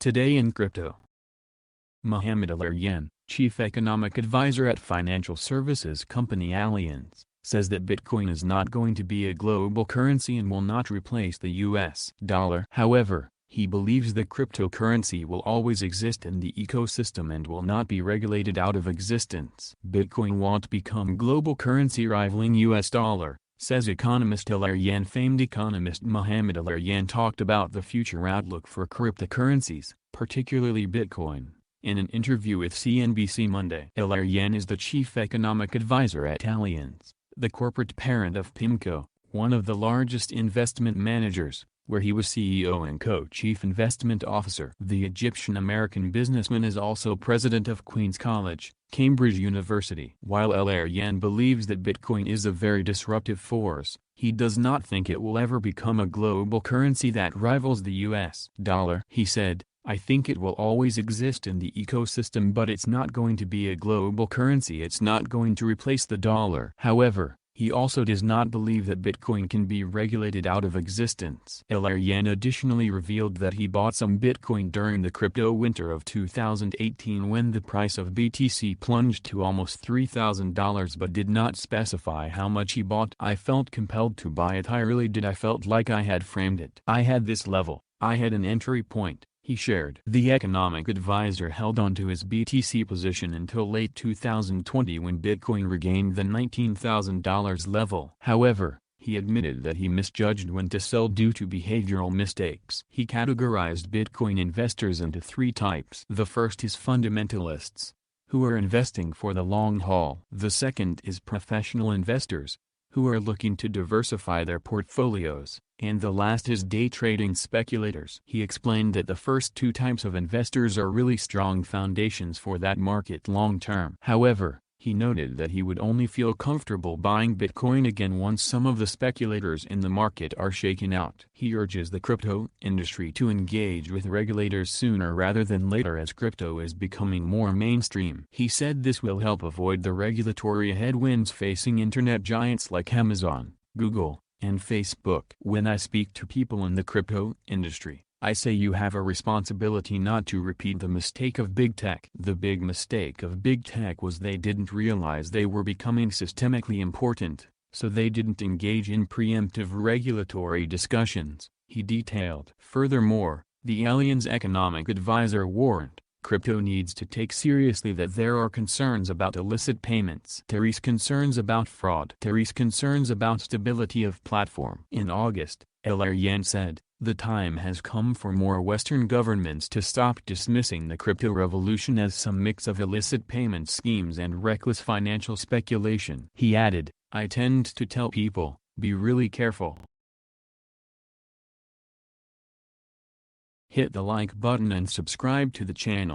Today in Crypto. Mohamed El-Erian, chief economic advisor at financial services company Allianz, says that Bitcoin is not going to be a global currency and will not replace the US dollar. However, he believes the cryptocurrency will always exist in the ecosystem and will not be regulated out of existence. Bitcoin won't become global currency rivaling US dollar, says Economist El-Erian. Famed economist Mohamed El-Erian talked about the future outlook for cryptocurrencies, particularly Bitcoin, in an interview with CNBC Monday. El-Erian is the chief economic advisor at Allianz, the corporate parent of PIMCO, one of the largest investment managers, where he was CEO and co-chief investment officer. The Egyptian-American businessman is also president of Queen's College, Cambridge University. While El-Erian believes that Bitcoin is a very disruptive force, he does not think it will ever become a global currency that rivals the US dollar. He said, "I think it will always exist in the ecosystem, but it's not going to be a global currency. It's not going to replace the dollar." However, he also does not believe that Bitcoin can be regulated out of existence. El-Erian additionally revealed that he bought some Bitcoin during the crypto winter of 2018 when the price of BTC plunged to almost $3,000 but did not specify how much he bought. "I felt compelled to buy it. I really did. I felt like I had framed it. I had this level. I had an entry point," he shared. The economic advisor held on to his BTC position until late 2020 when Bitcoin regained the $19,000 level. However, he admitted that he misjudged when to sell due to behavioral mistakes. He categorized Bitcoin investors into three types. The first is fundamentalists, who are investing for the long haul. The second is professional investors, who are looking to diversify their portfolios, and the last is day trading speculators. He explained that the first two types of investors are really strong foundations for that market long term. However, he noted that he would only feel comfortable buying Bitcoin again once some of the speculators in the market are shaken out. He urges the crypto industry to engage with regulators sooner rather than later as crypto is becoming more mainstream. He said this will help avoid the regulatory headwinds facing internet giants like Amazon, Google, and Facebook. "When I speak to people in the crypto industry, I say you have a responsibility not to repeat the mistake of big tech. The big mistake of big tech was they didn't realize they were becoming systemically important, so they didn't engage in preemptive regulatory discussions," he detailed. Furthermore, the Allianz economic advisor warned, "Crypto needs to take seriously that there are concerns about illicit payments. There is concerns about fraud. There is concerns about stability of platform." In August, El-Erian said, "The time has come for more Western governments to stop dismissing the crypto revolution as some mix of illicit payment schemes and reckless financial speculation." He added, "I tend to tell people, be really careful." Hit the like button and subscribe to the channel.